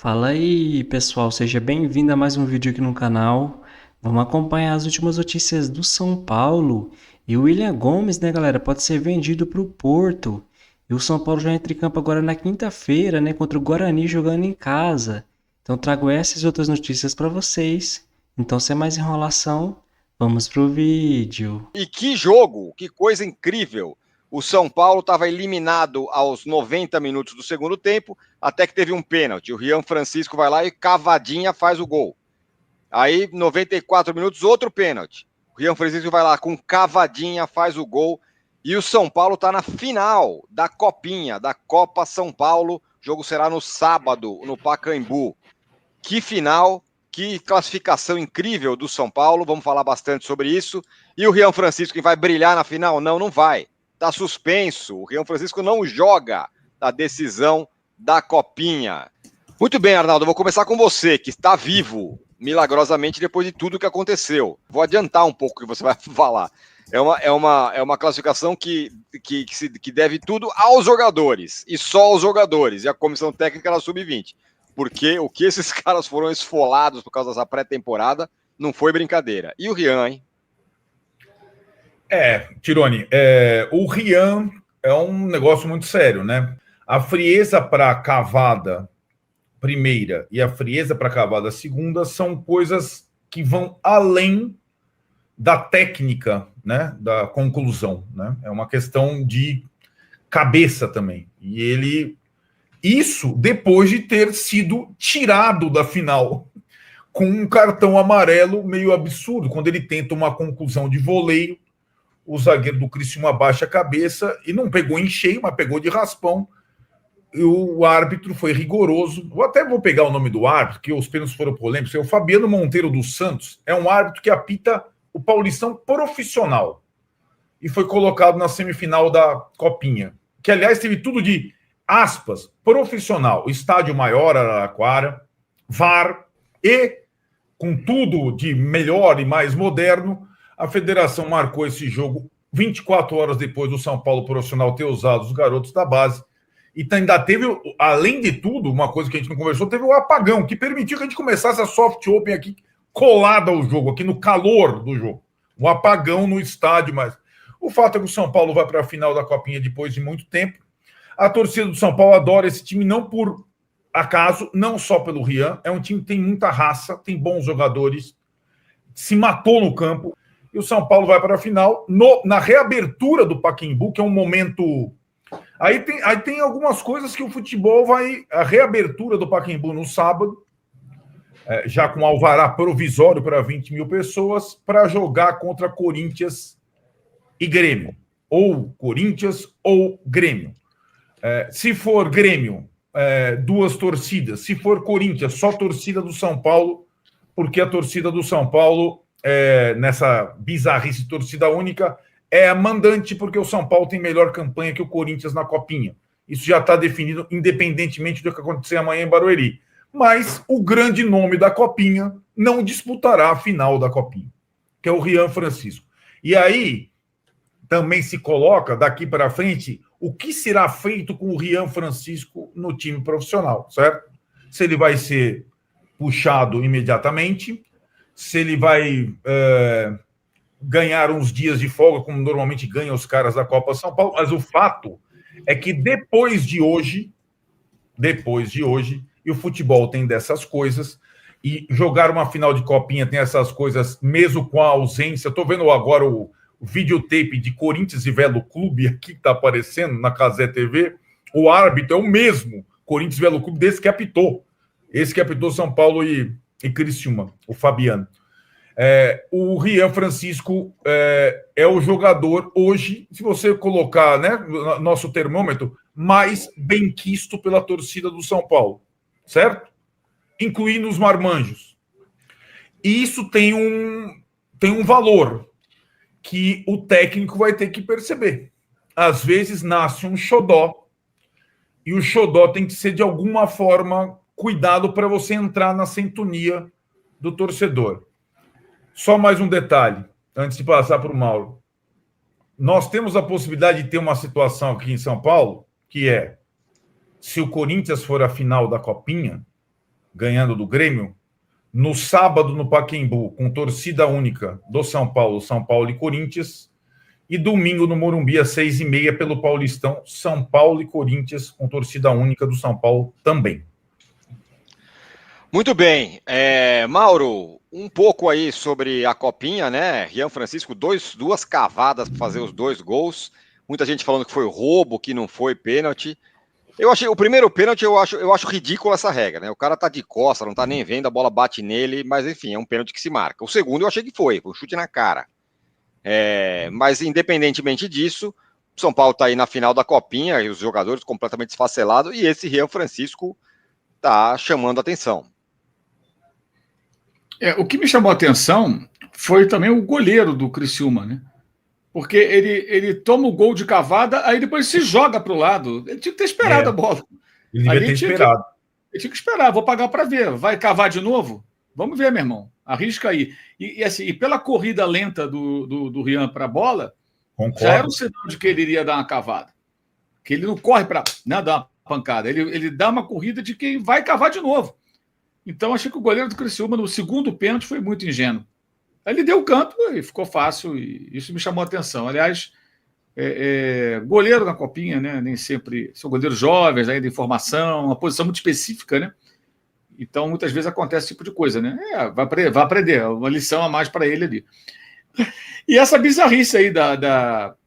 Fala aí, pessoal, seja bem-vindo a mais um vídeo aqui no canal. Vamos acompanhar as últimas notícias do São Paulo. E o William Gomes, né, galera, pode ser vendido para o Porto. E o São Paulo já entra em campo agora na quinta-feira, né, contra o Guarani jogando em casa. Então trago essas e outras notícias para vocês. Então, sem mais enrolação, vamos pro vídeo. E que jogo, que coisa incrível. O São Paulo estava eliminado aos 90 minutos do segundo tempo, até que teve um pênalti. O Rian Francisco vai lá e cavadinha faz o gol. Aí, 94 minutos, outro pênalti. O Rian Francisco vai lá com cavadinha, faz o gol. E o São Paulo está na final da Copinha, da Copa São Paulo. O jogo será no sábado, no Pacaembu. Que final, que classificação incrível do São Paulo. Vamos falar bastante sobre isso. E o Rian Francisco que vai brilhar na final? Não, não vai. Está suspenso. O Rian Francisco não joga a decisão da Copinha. Muito bem, Arnaldo, eu vou começar com você, que está vivo, milagrosamente, depois de tudo que aconteceu. Vou adiantar um pouco o que você vai falar. É uma classificação que deve tudo aos jogadores, e só aos jogadores, e a comissão técnica da Sub-20. Porque o que esses caras foram esfolados por causa dessa pré-temporada não foi brincadeira. E o Rian, hein? Tirone, o Rian é um negócio muito sério, né? A frieza para a cavada primeira e a frieza para a cavada segunda são coisas que vão além da técnica, né? Da conclusão, né? É uma questão de cabeça também. E isso depois de ter sido tirado da final com um cartão amarelo meio absurdo, quando ele tenta uma conclusão de voleio. O zagueiro do Criciúma abaixa a cabeça e não pegou em cheio, mas pegou de raspão. E o árbitro foi rigoroso. Eu até vou pegar o nome do árbitro, que os pênaltis foram polêmicos. É o Fabiano Monteiro dos Santos. É um árbitro que apita o Paulistão profissional. E foi colocado na semifinal da Copinha. Que, aliás, teve tudo de, aspas, profissional. Estádio maior, Araraquara, VAR e, com tudo de melhor e mais moderno, a federação marcou esse jogo 24 horas depois do São Paulo profissional ter usado os garotos da base. E ainda teve, além de tudo, uma coisa que a gente não conversou, teve o apagão, que permitiu que a gente começasse a soft open aqui, colada ao jogo, aqui no calor do jogo. Um apagão no estádio, mas o fato é que o São Paulo vai para a final da Copinha depois de muito tempo. A torcida do São Paulo adora esse time, não por acaso, não só pelo Rian. É um time que tem muita raça, tem bons jogadores, se matou no campo. E o São Paulo vai para a final na reabertura do Pacaembu, que é um momento... Aí tem algumas coisas que o futebol vai... A reabertura do Pacaembu no sábado, já com alvará provisório para 20 mil pessoas, para jogar contra Corinthians e Grêmio. Ou Corinthians ou Grêmio. Se for Grêmio, duas torcidas. Se for Corinthians, só torcida do São Paulo, porque a torcida do São Paulo... nessa bizarrice de torcida única, é a mandante, porque o São Paulo tem melhor campanha que o Corinthians na Copinha. Isso já está definido, independentemente do que acontecer amanhã em Barueri. Mas o grande nome da Copinha não disputará a final da Copinha, que é o Rian Francisco. E aí também se coloca, daqui para frente, o que será feito com o Rian Francisco no time profissional, certo? Se ele vai ser puxado imediatamente, se ele vai ganhar uns dias de folga, como normalmente ganham os caras da Copa São Paulo, mas o fato é que depois de hoje, e o futebol tem dessas coisas, e jogar uma final de Copinha tem essas coisas, mesmo com a ausência. Estou vendo agora o videotape de Corinthians e Velo Clube, aqui que está aparecendo na Cazé TV, o árbitro é o mesmo, Corinthians e Velo Clube, desse que apitou. Esse que apitou São Paulo e Criciúma, o Fabiano. O Rian Francisco é o jogador hoje, se você colocar, né, nosso termômetro, mais benquisto pela torcida do São Paulo, certo? Incluindo os marmanjos. E isso tem um valor que o técnico vai ter que perceber. Às vezes nasce um xodó, e o xodó tem que ser, de alguma forma, cuidado para você entrar na sintonia do torcedor. Só mais um detalhe, antes de passar para o Mauro. Nós temos a possibilidade de ter uma situação aqui em São Paulo, que é, se o Corinthians for a final da Copinha, ganhando do Grêmio. No sábado, no Pacaembu, com torcida única do São Paulo e Corinthians. E domingo, no Morumbi, às 6h30, pelo Paulistão, São Paulo e Corinthians, com torcida única do São Paulo também. Muito bem. Mauro, um pouco aí sobre a Copinha, né? Rian Francisco, duas cavadas para fazer os 2 gols. Muita gente falando que foi roubo, que não foi pênalti. Eu achei o primeiro pênalti, eu acho ridículo essa regra, né? O cara tá de costa, não tá nem vendo, a bola bate nele, mas enfim, é um pênalti que se marca. O segundo eu achei que foi um chute na cara. Mas independentemente disso, o São Paulo tá aí na final da Copinha, e os jogadores completamente desfacelados, e esse Rian Francisco tá chamando a atenção. O que me chamou a atenção foi também o goleiro do Criciúma, né? Porque ele toma o gol de cavada, aí depois se joga para o lado. Ele tinha que ter esperado a bola. Ele devia ter esperado. Ele tinha que esperar, vou pagar para ver. Vai cavar de novo? Vamos ver, meu irmão. Arrisca aí. E pela corrida lenta do Rian para a bola, Concordo. Já era um sinal de que ele iria dar uma cavada. Que ele não corre para dar uma pancada. Ele dá uma corrida de quem vai cavar de novo. Então, achei que o goleiro do Criciúma, no segundo pênalti, foi muito ingênuo. Aí ele deu o canto e ficou fácil, e isso me chamou a atenção. Aliás, goleiro na Copinha, né? Nem sempre são goleiros jovens, ainda em formação, uma posição muito específica, né? Então, muitas vezes acontece esse tipo de coisa, né? Vai aprender, uma lição a mais para ele ali. E essa bizarrice aí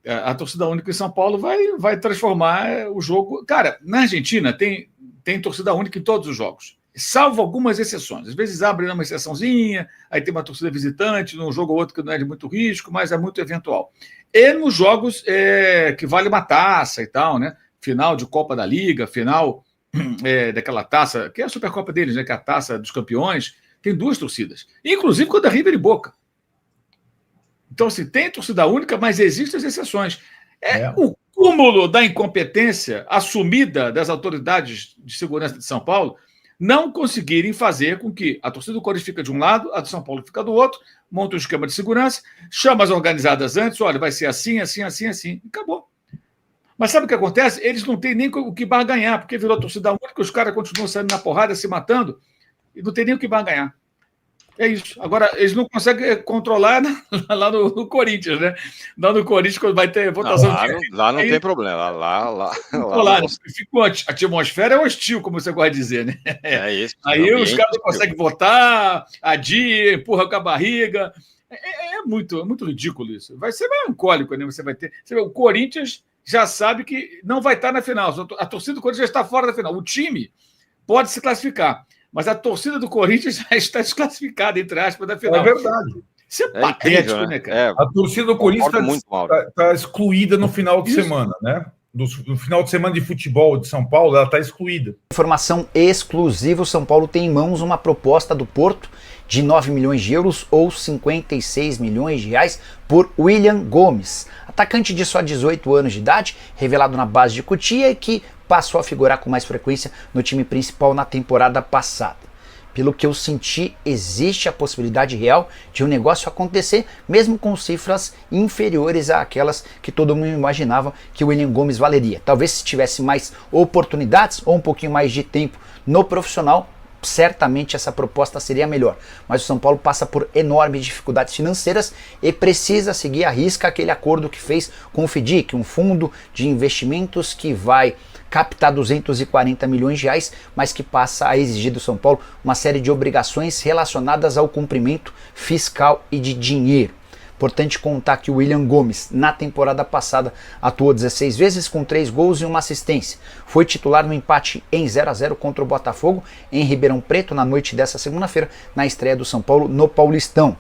a torcida única em São Paulo vai transformar o jogo. Cara, na Argentina tem torcida única em todos os jogos, salvo algumas exceções. Às vezes abre uma exceçãozinha, aí tem uma torcida visitante, num jogo ou outro que não é de muito risco, mas é muito eventual. E nos jogos que vale uma taça e tal, né? Final de Copa da Liga, final daquela taça, que é a Supercopa deles, né? Que é a taça dos campeões, tem 2 torcidas. Inclusive quando é River e Boca. Então, assim, tem torcida única, mas existem as exceções. O cúmulo da incompetência assumida das autoridades de segurança de São Paulo não conseguirem fazer com que a torcida do Corinthians fica de um lado, a do São Paulo fica do outro, monta um esquema de segurança, chama as organizadas antes, olha, vai ser assim, assim, assim, assim, e acabou. Mas sabe o que acontece? Eles não têm nem o que barganhar, porque virou torcida única, os caras continuam saindo na porrada, se matando, e não tem nem o que barganhar. É isso. Agora, eles não conseguem controlar lá no Corinthians, né? Lá no Corinthians, quando vai ter votação. Lá não tem problema. Lá a atmosfera é hostil, como você gosta de dizer, né? É isso. Aí os caras não conseguem votar, adia, empurra com a barriga. É muito ridículo isso. Vai ser melancólico, né? Você vê, o Corinthians já sabe que não vai estar na final. A torcida do Corinthians já está fora da final. O time pode se classificar, mas a torcida do Corinthians já está desclassificada, entre aspas, da final. É verdade. Isso é patético, incrível, né, cara? A torcida do Corinthians está excluída no final de semana, né? No final de semana de futebol de São Paulo, ela está excluída. Informação exclusiva: o São Paulo tem em mãos uma proposta do Porto de 9 milhões de euros ou 56 milhões de reais por William Gomes, atacante de só 18 anos de idade, revelado na base de Cotia e que passou a figurar com mais frequência no time principal na temporada passada. Pelo que eu senti, existe a possibilidade real de um negócio acontecer, mesmo com cifras inferiores àquelas que todo mundo imaginava que o William Gomes valeria. Talvez se tivesse mais oportunidades ou um pouquinho mais de tempo no profissional, certamente essa proposta seria melhor. Mas o São Paulo passa por enormes dificuldades financeiras e precisa seguir à risca aquele acordo que fez com o FDIC, um fundo de investimentos que vai captar 240 milhões de reais, mas que passa a exigir do São Paulo uma série de obrigações relacionadas ao cumprimento fiscal e de dinheiro. Importante contar que o William Gomes, na temporada passada, atuou 16 vezes com 3 gols e 1 assistência. Foi titular no empate em 0-0 contra o Botafogo, em Ribeirão Preto, na noite dessa segunda-feira, na estreia do São Paulo no Paulistão.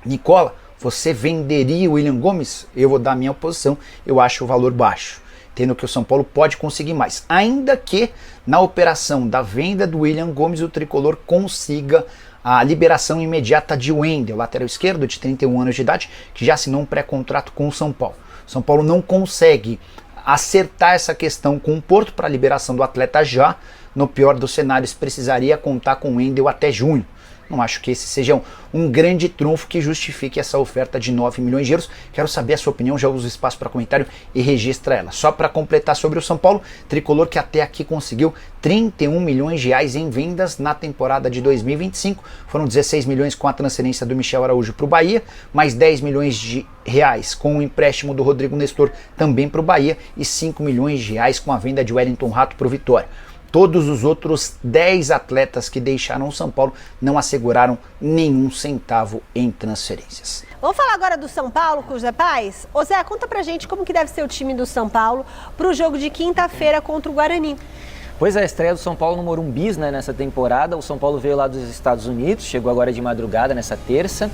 Nicola, você venderia o William Gomes? Eu vou dar a minha posição, eu acho o valor baixo, tendo que o São Paulo pode conseguir mais, ainda que na operação da venda do William Gomes o tricolor consiga a liberação imediata de Wendel, lateral esquerdo de 31 anos de idade, que já assinou um pré-contrato com o São Paulo. O São Paulo não consegue acertar essa questão com o Porto para a liberação do atleta já, no pior dos cenários, precisaria contar com o Wendel até junho. Não acho que esse seja um grande trunfo que justifique essa oferta de 9 milhões de euros. Quero saber a sua opinião, já uso o espaço para comentário e registra ela. Só para completar sobre o São Paulo, tricolor que até aqui conseguiu 31 milhões de reais em vendas na temporada de 2025. Foram 16 milhões com a transferência do Michel Araújo para o Bahia, mais 10 milhões de reais com o empréstimo do Rodrigo Nestor também para o Bahia e 5 milhões de reais com a venda de Wellington Rato para o Vitória. Todos os outros 10 atletas que deixaram o São Paulo não asseguraram nenhum centavo em transferências. Vamos falar agora do São Paulo com o Zé Paz? Ô Zé, conta pra gente como que deve ser o time do São Paulo pro jogo de quinta-feira contra o Guarani. Pois é, a estreia do São Paulo no Morumbi, né, nessa temporada. O São Paulo veio lá dos Estados Unidos, chegou agora de madrugada nessa terça,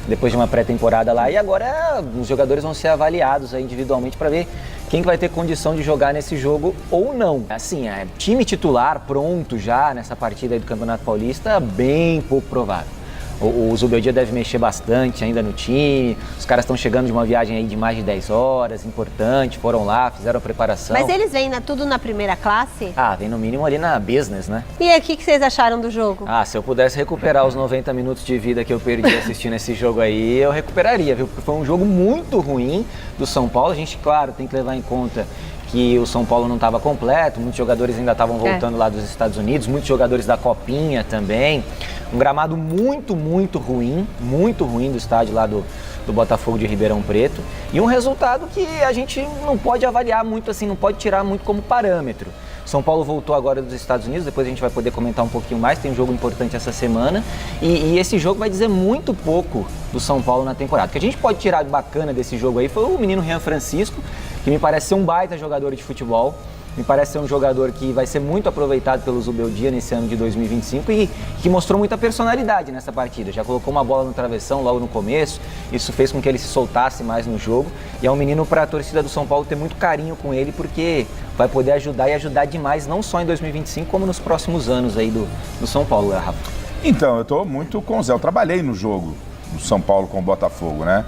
depois de uma pré-temporada lá, e agora os jogadores vão ser avaliados aí individualmente para ver quem vai ter condição de jogar nesse jogo ou não. Assim, time titular pronto já nessa partida aí do Campeonato Paulista, bem pouco provável. O Zubeldia deve mexer bastante ainda no time, os caras estão chegando de uma viagem aí de mais de 10 horas, importante, foram lá, fizeram a preparação. Mas eles vêm tudo na primeira classe? Vem no mínimo ali na business, né? E aí, o que vocês acharam do jogo? Se eu pudesse recuperar os 90 minutos de vida que eu perdi assistindo esse jogo aí, eu recuperaria, viu? Porque foi um jogo muito ruim do São Paulo. A gente, claro, tem que levar em conta que o São Paulo não estava completo, muitos jogadores ainda estavam voltando lá dos Estados Unidos, muitos jogadores da Copinha também. Um gramado muito ruim do estádio lá do Botafogo de Ribeirão Preto. E um resultado que a gente não pode avaliar muito assim, não pode tirar muito como parâmetro. São Paulo voltou agora dos Estados Unidos, depois a gente vai poder comentar um pouquinho mais, tem um jogo importante essa semana. E esse jogo vai dizer muito pouco do São Paulo na temporada. O que a gente pode tirar de bacana desse jogo aí foi o menino Rian Francisco, que me parece ser um baita jogador de futebol. Me parece ser um jogador que vai ser muito aproveitado pelo Zubeldia nesse ano de 2025 e que mostrou muita personalidade nessa partida. Já colocou uma bola no travessão logo no começo, isso fez com que ele se soltasse mais no jogo. E é um menino para a torcida do São Paulo ter muito carinho com ele, porque vai poder ajudar e ajudar demais, não só em 2025, como nos próximos anos aí do São Paulo, Rafa. Então, eu estou muito com o Zé. Eu trabalhei no jogo do São Paulo com o Botafogo, né?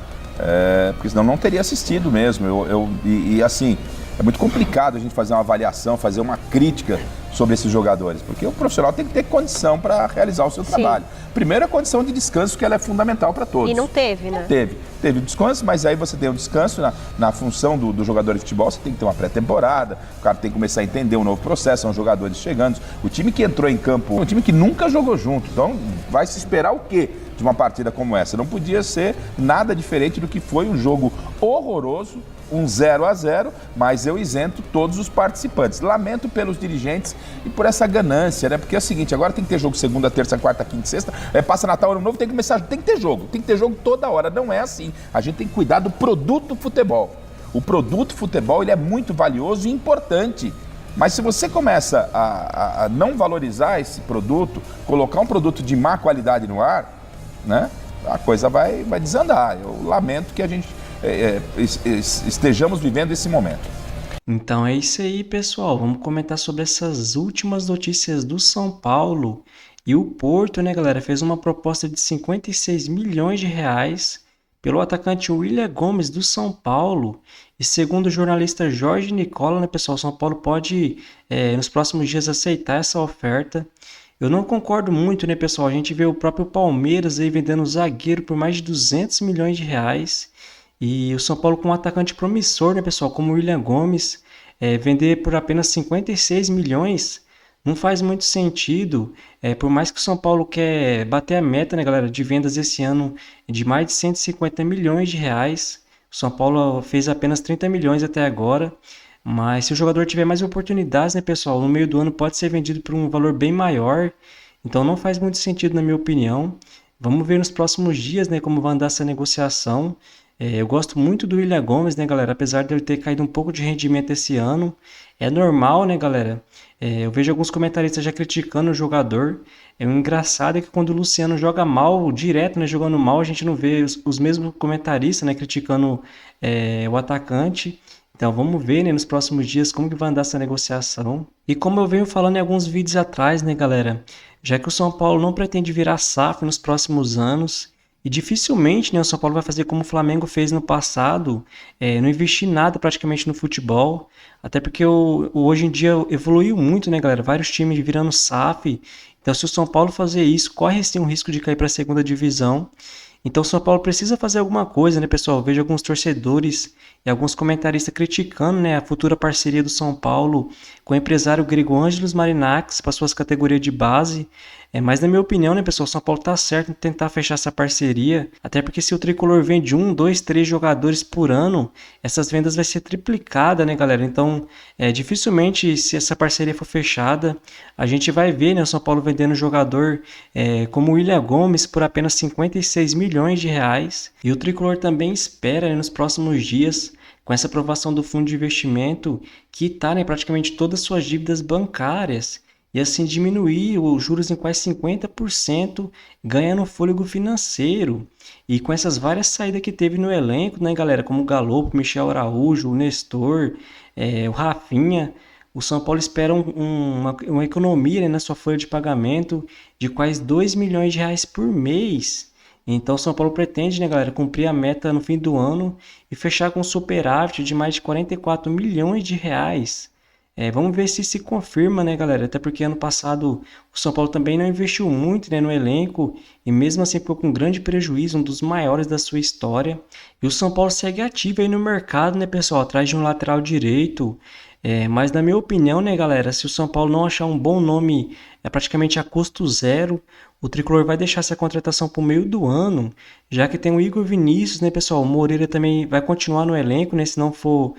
Porque senão não teria assistido mesmo. Assim, é muito complicado a gente fazer uma avaliação, fazer uma crítica sobre esses jogadores, porque o profissional tem que ter condição para realizar o seu trabalho. Primeiro, a condição de descanso, que ela é fundamental para todos. E não teve, né? Teve descanso, mas aí você tem um descanso na função do jogador de futebol, você tem que ter uma pré-temporada, o cara tem que começar a entender um novo processo, são jogadores chegando. O time que entrou em campo, um time que nunca jogou junto, então vai se esperar o quê de uma partida como essa? Não podia ser nada diferente do que foi um jogo horroroso, um 0-0, mas eu isento todos os participantes. Lamento pelos dirigentes e por essa ganância, né? Porque é o seguinte, agora tem que ter jogo segunda, terça, quarta, quinta e sexta, passa Natal, Ano Novo, tem que começar, tem que ter jogo toda hora. Não é assim. A gente tem que cuidar do produto futebol. O produto futebol, ele é muito valioso e importante. Mas se você começa a não valorizar esse produto, colocar um produto de má qualidade no ar, né? A coisa vai desandar. Eu lamento que a gente estejamos vivendo esse momento. Então é isso aí, pessoal. Vamos comentar sobre essas últimas notícias do São Paulo. E o Porto, né, galera, fez uma proposta de 56 milhões de reais pelo atacante Willian Gomes do São Paulo. E segundo o jornalista Jorge Nicola, né, pessoal, o São Paulo pode, nos próximos dias, aceitar essa oferta. Eu não concordo muito, né, pessoal? A gente vê o próprio Palmeiras aí vendendo o zagueiro por mais de 200 milhões de reais. E o São Paulo com um atacante promissor, né, pessoal, como o Willian Gomes, vender por apenas 56 milhões não faz muito sentido. Por mais que o São Paulo quer bater a meta, né, galera, de vendas esse ano de mais de 150 milhões de reais. O São Paulo fez apenas 30 milhões até agora. Mas se o jogador tiver mais oportunidades, né, pessoal, no meio do ano pode ser vendido por um valor bem maior. Então não faz muito sentido, na minha opinião. Vamos ver nos próximos dias, né, como vai andar essa negociação. Eu gosto muito do Willian Gomes, né, galera? Apesar de ele ter caído um pouco de rendimento esse ano. É normal, né, galera? Eu vejo alguns comentaristas já criticando o jogador. O engraçado é que quando o Luciano joga mal, direto, né, jogando mal, a gente não vê os mesmos comentaristas, né, criticando o atacante. Então vamos ver, né, nos próximos dias como que vai andar essa negociação. E como eu venho falando em alguns vídeos atrás, né, galera? Já que o São Paulo não pretende virar SAF nos próximos anos, E dificilmente, né, o São Paulo vai fazer como o Flamengo fez no passado, não investir nada praticamente no futebol, até porque hoje em dia evoluiu muito, né, galera? Vários times virando SAF. Então, se o São Paulo fazer isso, corre sim um risco de cair para a segunda divisão. Então o São Paulo precisa fazer alguma coisa, né, pessoal? Eu vejo alguns torcedores e alguns comentaristas criticando, né, a futura parceria do São Paulo com o empresário Grego Ângelos Marinax para suas categorias de base. Mas na minha opinião, né, pessoal, o São Paulo tá certo em tentar fechar essa parceria, até porque se o Tricolor vende 1, 2, 3 jogadores por ano, essas vendas vai ser triplicada, né, galera? Então, dificilmente, se essa parceria for fechada, a gente vai ver, né, o São Paulo vendendo jogador como o William Gomes por apenas 56 milhões de reais. E o Tricolor também espera, né, nos próximos dias, com essa aprovação do fundo de investimento, quitar, né, praticamente todas as suas dívidas bancárias e assim diminuir os juros em quase 50%, ganhando fôlego financeiro. E com essas várias saídas que teve no elenco, né, galera, como o Galopo, Michel Araújo, o Nestor, o Rafinha, o São Paulo espera uma economia, né, na sua folha de pagamento de quase 2 milhões de reais por mês. Então o São Paulo pretende, né, galera, cumprir a meta no fim do ano e fechar com um superávit de mais de 44 milhões de reais. Vamos ver se confirma, né, galera? Até porque ano passado o São Paulo também não investiu muito, né, no elenco e mesmo assim ficou com grande prejuízo, um dos maiores da sua história. E o São Paulo segue ativo aí no mercado, né, pessoal? Atrás de um lateral direito. Mas na minha opinião, né, galera, se o São Paulo não achar um bom nome praticamente a custo zero, o Tricolor vai deixar essa contratação para o meio do ano, já que tem o Igor Vinícius, né, pessoal? O Moreira também vai continuar no elenco, né, se não for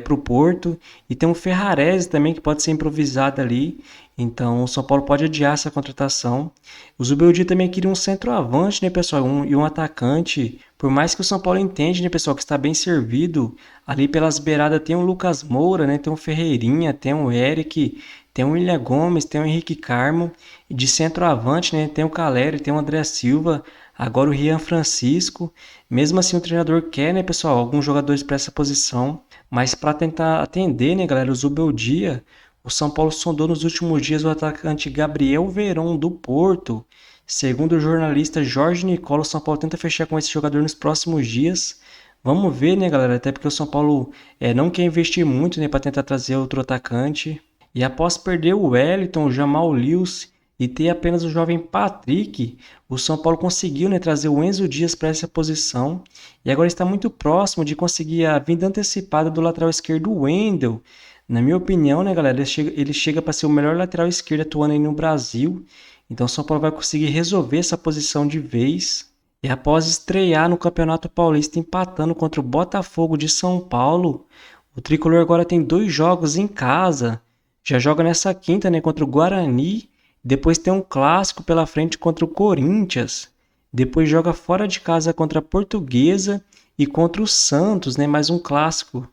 para o Porto. E tem o Ferrarese também, que pode ser improvisado ali. Então o São Paulo pode adiar essa contratação. O Zubeldia também queria um centroavante, né, pessoal? E um atacante. Por mais que o São Paulo entende, né, pessoal, que está bem servido. Ali pelas beiradas tem o Lucas Moura, né? Tem o Ferreirinha, tem o Eric, tem o William Gomes, tem o Henrique Carmo. E de centroavante, né? Tem o Caleri, tem o André Silva. Agora o Rian Francisco. Mesmo assim o treinador quer, né, pessoal, alguns jogadores para essa posição. Mas para tentar atender, né, galera, o Zubeldia, o São Paulo sondou nos últimos dias o atacante Gabriel Veron do Porto. Segundo o jornalista Jorge Nicola, o São Paulo tenta fechar com esse jogador nos próximos dias. Vamos ver, né, galera? Até porque o São Paulo não quer investir muito, né, para tentar trazer outro atacante. E após perder o Wellington, o Jamal Lewis e ter apenas o jovem Patrick, o São Paulo conseguiu, né, trazer o Enzo Dias para essa posição. E agora está muito próximo de conseguir a vinda antecipada do lateral esquerdo Wendel. Na minha opinião, né, galera, ele chega para ser o melhor lateral esquerdo atuando aí no Brasil. Então o São Paulo vai conseguir resolver essa posição de vez. E após estrear no Campeonato Paulista empatando contra o Botafogo de São Paulo, o Tricolor agora tem 2 jogos em casa. Já joga nessa quinta, né, contra o Guarani. Depois tem um clássico pela frente contra o Corinthians. Depois joga fora de casa contra a Portuguesa e contra o Santos, né, mais um clássico.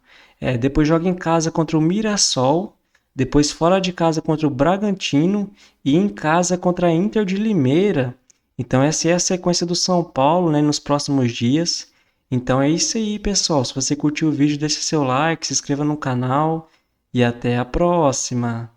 Depois joga em casa contra o Mirassol. Depois fora de casa contra o Bragantino e em casa contra a Inter de Limeira. Então essa é a sequência do São Paulo, né, nos próximos dias. Então é isso aí, pessoal. Se você curtiu o vídeo, deixe seu like, se inscreva no canal e até a próxima.